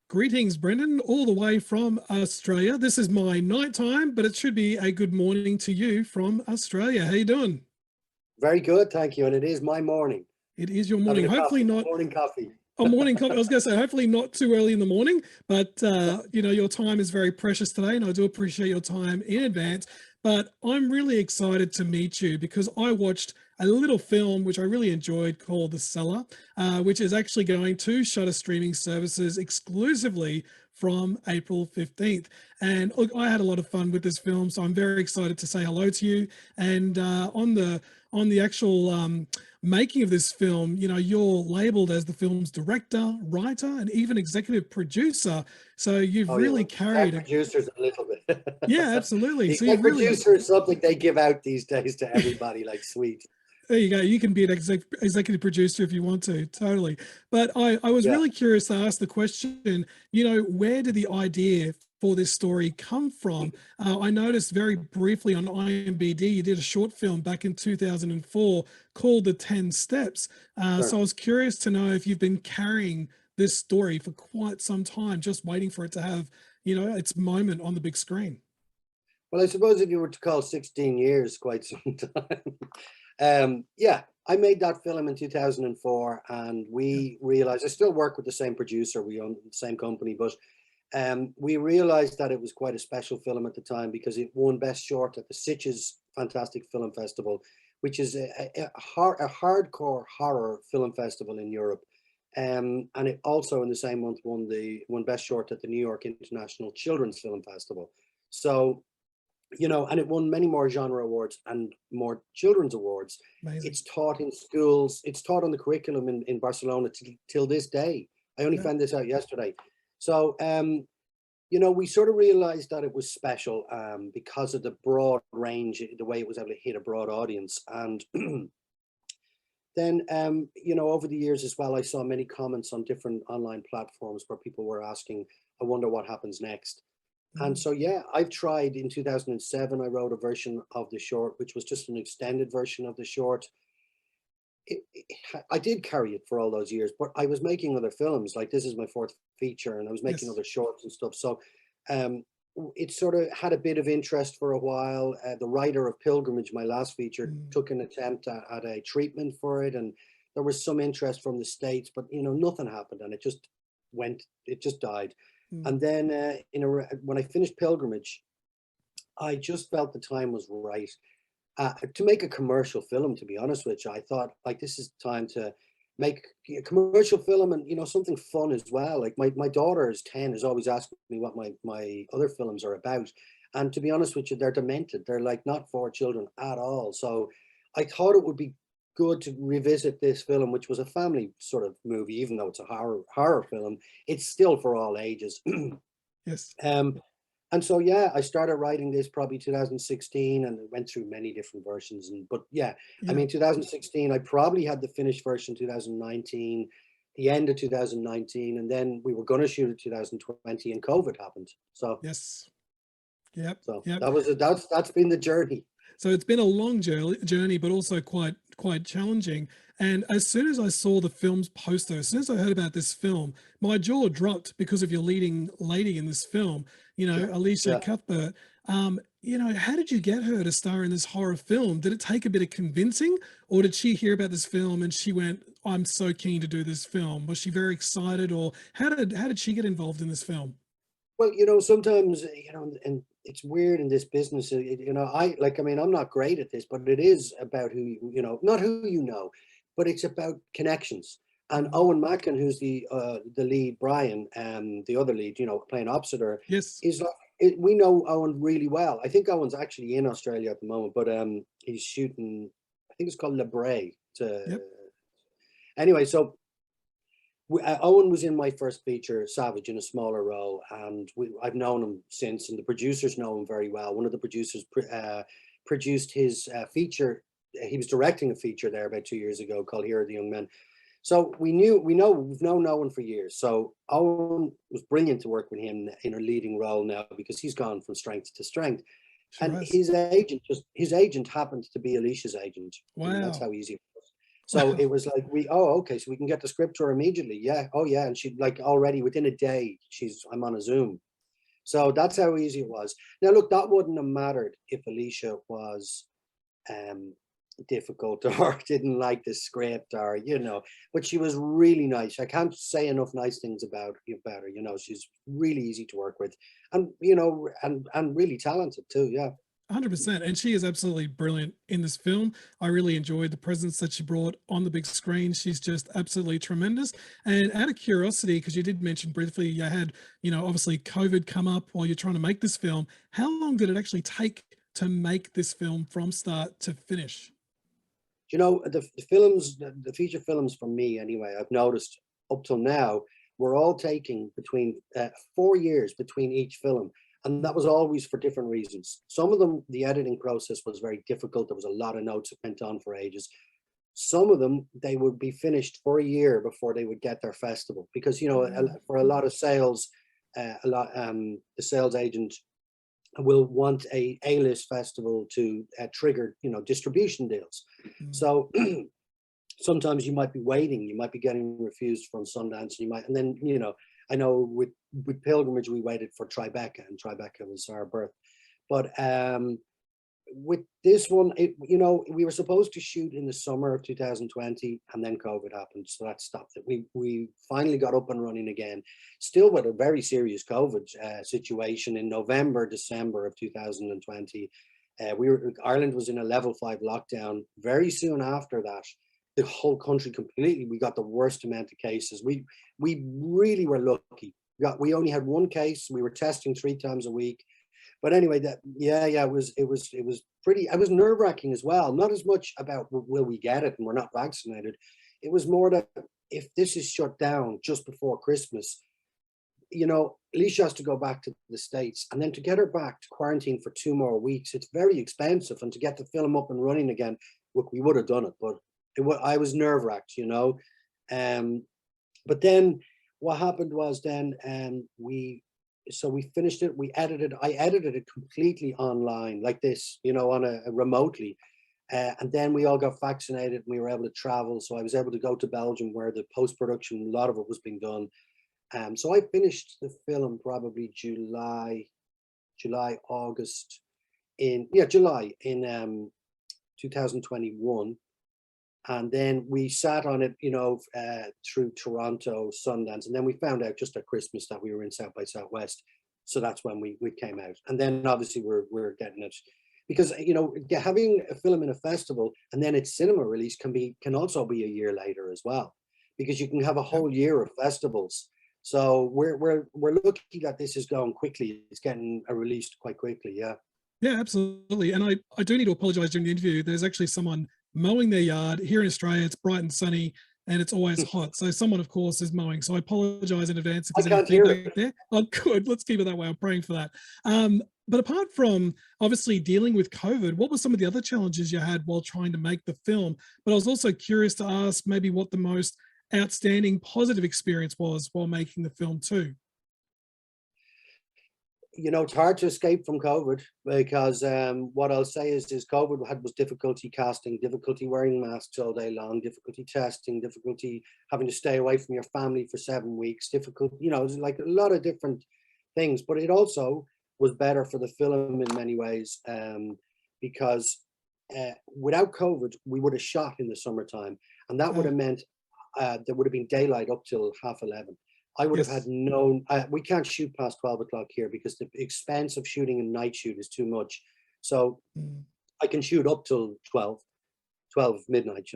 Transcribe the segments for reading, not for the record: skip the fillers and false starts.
Greetings, Brendan, all the way from Australia. This is my night time, but it should be a good morning to you from Australia. How you doing? Very good, thank you. And it is my morning. It is your morning. Having a Hopefully coffee, not morning coffee. a morning coffee. I was going to say, hopefully not too early in the morning, but your time is very precious today, and I do appreciate your time in advance. But I'm really excited to meet you because I watched a little film which I really enjoyed called The Cellar, which is actually going to Shutter streaming services exclusively from April 15th. And look, I had a lot of fun with this film, so I'm very excited to say hello to you. And on the actual making of this film, you're labeled as the film's director, writer, and even executive producer. So you've Oh yeah, really well, tech carried it. producers a little bit. Yeah, absolutely. The So tech you've really, producer is something they give out these days to everybody like sweet. there you go. You can be an executive producer if you want to, totally. But I was Yeah. really curious to ask the question, where did the idea for this story come from? I noticed very briefly on IMDb, you did a short film back in 2004 called The 10 Steps. So Sure. I was curious to know if you've been carrying this story for quite some time, just waiting for it to have, its moment on the big screen. Well, I suppose if you were to call 16 years quite some time. Yeah, I made that film in 2004 and Yeah. we realized I still work with the same producer, we own the same company, but we realized that it was quite a special film at the time because it won Best Short at the Sitges Fantastic Film Festival, which is a hardcore horror film festival in Europe. And it also in the same month won Best Short at the New York International Children's Film Festival. So, and it won many more genre awards and more children's awards. Amazing. It's taught in schools, it's taught on the curriculum in Barcelona till this day. I only Yeah. found this out yesterday. So, we sort of realized that it was special because of the broad range, the way it was able to hit a broad audience. And then, over the years as well, I saw many comments on different online platforms where people were asking, I wonder what happens next. And Mm. so, yeah, I've tried in 2007, I wrote a version of the short, which was just an extended version of the short. I did carry it for all those years, but I was making other films. Like this is my fourth feature, and I was making Yes. other shorts and stuff. So um, it sort of had a bit of interest for a while. The writer of Pilgrimage, my last feature, Mm. took an attempt at a treatment for it, and there was some interest from the States, but nothing happened, and it just died. Mm. And then when I finished Pilgrimage, I just felt the time was right to make a commercial film. To be honest with you, I thought like this is time to make a commercial film and something fun as well. Like my daughter is 10, is always asking me what my other films are about, and to be honest with you, they're demented. They're like not for children at all. So I thought it would be good to revisit this film, which was a family sort of movie, even though it's a horror film. It's still for all ages. Yes. um, and so, yeah, I started writing this probably 2016 and it went through many different versions. But yeah, I Yeah. mean, 2016, I probably had the finished version 2019, the end of 2019, and then we were going to shoot it 2020 and COVID happened. So, Yes. Yep. so Yep. that's been the journey. So it's been a long journey, but also quite challenging. And as soon as I saw the film's poster, as soon as I heard about this film, my jaw dropped because of your leading lady in this film, Sure. Alicia Yeah. Cuthbert. How did you get her to star in this horror film? Did it take a bit of convincing, or did she hear about this film and she went, "I'm so keen to do this film"? Was she very excited, or how did she get involved in this film? Well, sometimes, and it's weird in this business. I mean, I'm not great at this, but it is about who not who but it's about connections. And Mm. Owen Mackin, who's the lead, Brian, the other lead, playing opposite her, Yes. is like we know Owen really well. I think Owen's actually in Australia at the moment, but he's shooting. I think it's called Le Bray. Yep. Anyway, so Owen was in my first feature, Savage, in a smaller role, and I've known him since, and the producers know him very well. One of the producers produced his feature. He was directing a feature there about 2 years ago called Here Are the Young Men. So we've known Owen for years. So Owen was brilliant to work with him in a leading role now because he's gone from strength to strength. Sure And has. his agent happened to be Alicia's agent. And that's Wow. how easy it was. So Wow. it was like okay, so we can get the script to her immediately. Yeah, oh yeah, and she like already within a day, I'm on a Zoom. So that's how easy it was. Now look, that wouldn't have mattered if Alicia was um difficult or didn't like the script, or but she was really nice. I can't say enough nice things about her. She's really easy to work with, and and really talented too. Yeah. 100%. And she is absolutely brilliant in this film. I really enjoyed the presence that she brought on the big screen. She's just absolutely tremendous. And out of curiosity, because you did mention briefly, you had, obviously COVID come up while you're trying to make this film. How long did it actually take to make this film from start to finish? The films, the feature films for me anyway, I've noticed up till now, were all taking between 4 years between each film. And that was always for different reasons. Some of them, the editing process was very difficult. There was a lot of notes that went on for ages. Some of them, they would be finished for a year before they would get their festival. Because, for a lot of sales, the sales agent will want a A-list festival to trigger, distribution deals. Mm. So sometimes you might be waiting, you might be getting refused from Sundance, and then, I know with Pilgrimage, we waited for Tribeca, and Tribeca was our birth. But with this one, we were supposed to shoot in the summer of 2020, and then COVID happened, so that stopped it. We finally got up and running again, still with a very serious COVID situation in November, December of 2020. Ireland was in a level 5 lockdown. Very soon after that, the whole country completely, we got the worst amount of cases. We really were lucky. We only had one case. We were testing 3 times a week. But anyway, it was pretty. It was nerve-wracking as well. Not as much about will we get it and we're not vaccinated. It was more that if this is shut down just before Christmas, Alicia has to go back to the States, and then to get her back to quarantine for 2 more weeks, it's very expensive. And to get the film up and running again, look, we would have done it, but I was nerve-wracked, But then what happened was we finished it. I edited it completely online like this, on a remotely. And then we all got vaccinated and we were able to travel. So I was able to go to Belgium where the post-production, a lot of it was being done. So I finished the film probably July, August July in 2021. And then we sat on it, through Toronto, Sundance, and then we found out just at Christmas that we were in South by Southwest. So that's when we came out. And then obviously we're getting it, because having a film in a festival and then its cinema release can also be a year later as well, because you can have a whole year of festivals. So we're lucky that this is going quickly. It's getting released quite quickly. Yeah. Yeah, absolutely. And I do need to apologize during the interview. There's actually someone mowing their yard. Here in Australia, it's bright and sunny and it's always hot. So someone, of course, is mowing. So I apologize in advance if I there's any can't hear feedback it. there. Oh, good. Let's keep it that way. I'm praying for that. But apart from obviously dealing with COVID, what were some of the other challenges you had while trying to make the film? But I was also curious to ask maybe what the most outstanding positive experience was while making the film too. It's hard to escape from COVID, because what I'll say is COVID was difficulty casting, difficulty wearing masks all day long, difficulty testing, difficulty having to stay away from your family for 7 weeks, difficult, it's like a lot of different things. But it also was better for the film in many ways, because without COVID, we would have shot in the summertime, and that would have meant there would have been daylight up till 11:30. I would have Yes. had we can't shoot past 12 o'clock here because the expense of shooting a night shoot is too much. So Mm. I can shoot up till 12 midnight,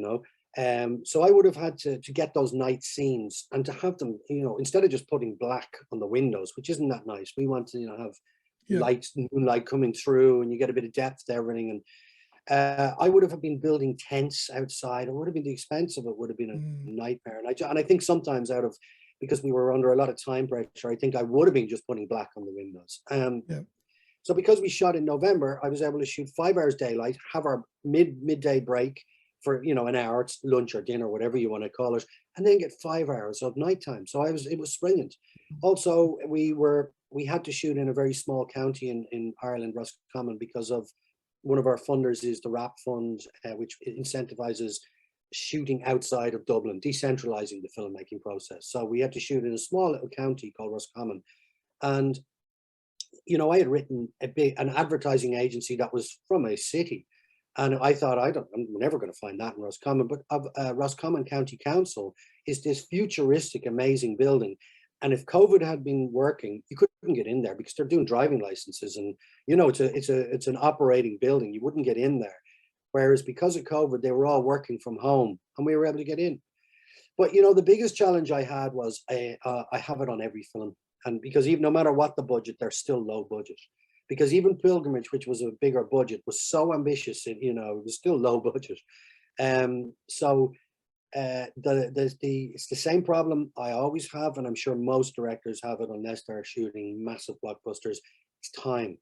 So I would have had to get those night scenes and to have them, instead of just putting black on the windows, which isn't that nice. We want to, have Yeah. moonlight coming through, and you get a bit of depth to everything. And I would have been building tents outside. It would have been the expense of it would have been a Mm. nightmare. And I think sometimes because we were under a lot of time pressure, I think I would have been just putting black on the windows. Yeah. So because we shot in November, I was able to shoot 5 hours daylight, have our midday break for an hour, it's lunch or dinner, whatever you want to call it, and then get 5 hours of nighttime. So it was brilliant. Also, we had to shoot in a very small county in Ireland, Roscommon, because of one of our funders is the RAP fund, which incentivizes shooting outside of Dublin, decentralizing the filmmaking process. So we had to shoot in a small little county called Roscommon. And, you know, I had written an advertising agency that was from a city. And I thought, I'm never going to find that in Roscommon. But Roscommon County Council is this futuristic, amazing building. And if COVID had been working, you couldn't get in there because they're doing driving licenses, and you know it's an operating building. You wouldn't get in there. Whereas because of COVID, they were all working from home, and we were able to get in. But you know, the biggest challenge I had was I have it on every film, and because even no matter what the budget, they're still low budget. Because even Pilgrimage, which was a bigger budget, was so ambitious, and you know, it was still low budget. So it's the same problem I always have, and I'm sure most directors have it unless they're shooting massive blockbusters. It's time.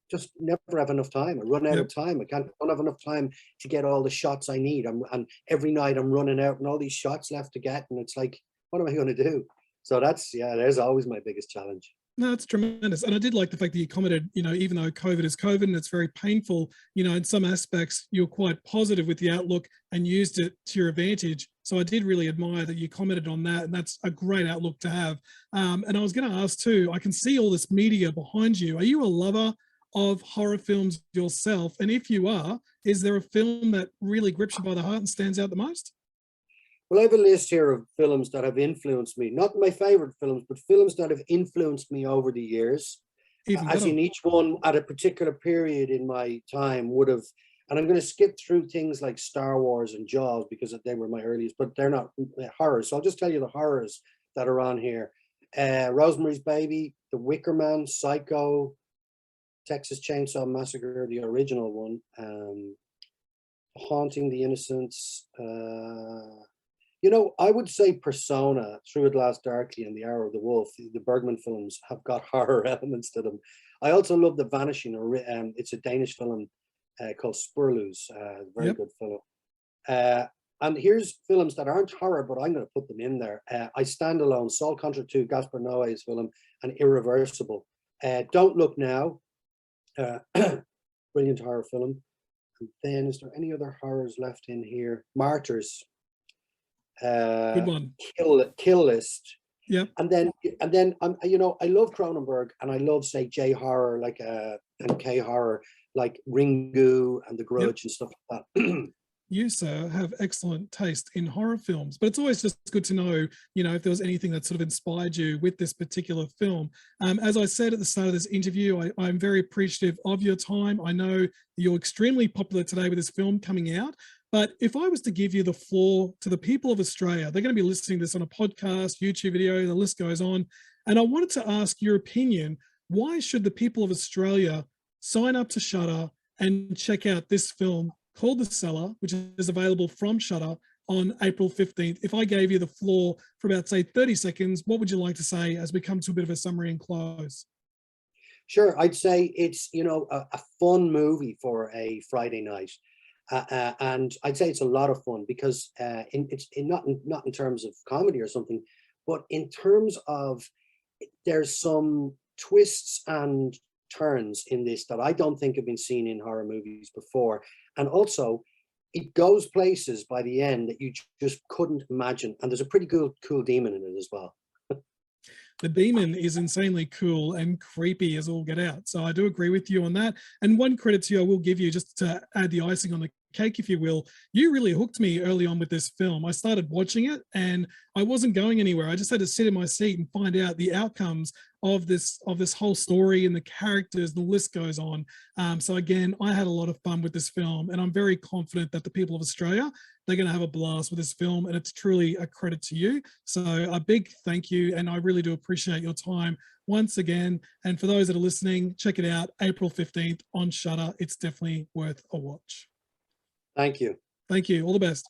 Just never have enough time. I run out of time. I don't have enough time to get all the shots I need. And every night I'm running out and all these shots left to get, and it's like, what am I going to do? So there's always my biggest challenge. No, it's tremendous. And I did like the fact that you commented, you know, even though COVID is COVID and it's very painful, you know, in some aspects, you're quite positive with the outlook and used it to your advantage. So I did really admire that you commented on that. And that's a great outlook to have. And I was going to ask too, I can see all this media behind you. Are you a lover of horror films yourself? And if you are, is there a film that really grips you by the heart and stands out the most? Well, I have a list here of films that have influenced me, not my favorite films, but films that have influenced me over the years. As in each one at a particular period in my time would have, and I'm going to skip through things like Star Wars and Jaws because they were my earliest, but they're not horrors. So I'll just tell you the horrors that are on here. Rosemary's Baby, The Wicker Man, Psycho, Texas Chainsaw Massacre, the original one, Haunting the Innocents, you know, I would say Persona, Through It Last Darkly, and The Hour of the Wolf, the Bergman films, have got horror elements to them. I also love The Vanishing. It's a Danish film called Spurloos, very good film. And here's films that aren't horror, but I'm going to put them in there. I Stand Alone, Saul Contra 2, Gaspar Noé's film, and Irreversible. Don't Look Now, brilliant horror film. And then, is there any other horrors left in here? Martyrs. Good one. Kill List. Yeah. And then you know, I love Cronenberg, and I love, say, J horror, like and K horror, like Ringu and The Grudge and stuff like that. You, sir, have excellent taste in horror films, but it's always just good to know, you know, if there was anything that sort of inspired you with this particular film. As I said at the start of this interview, I'm very appreciative of your time. I know you're extremely popular today with this film coming out, but if I was to give you the floor to the people of Australia, they're going to be listening to this on a podcast, YouTube video, the list goes on. And I wanted to ask your opinion. Why should the people of Australia sign up to Shudder and check out this film called The Cellar, which is available from Shudder on April 15th. If I gave you the floor for about, say, 30 seconds, what would you like to say as we come to a bit of a summary and close? Sure. I'd say it's, you know, a fun movie for a Friday night. And I'd say it's a lot of fun because not in terms of comedy or something, but in terms of there's some twists and turns in this that I don't think have been seen in horror movies before. And also, it goes places by the end that you just couldn't imagine. And there's a pretty cool demon in it as well. The demon is insanely cool and creepy as all get out. So I do agree with you on that. And one credit to you I will give you, just to add the icing on the cake, if you will, you really hooked me early on with this film. I started watching it and I wasn't going anywhere. I just had to sit in my seat and find out the outcomes of this whole story and the characters. The list goes on. So again, I had a lot of fun with this film, and I'm very confident that the people of Australia, they're going to have a blast with this film, and it's truly a credit to you. So a big thank you, and I really do appreciate your time once again. And for those that are listening, check it out, April 15th on Shudder. It's definitely worth a watch. Thank you. Thank you. All the best.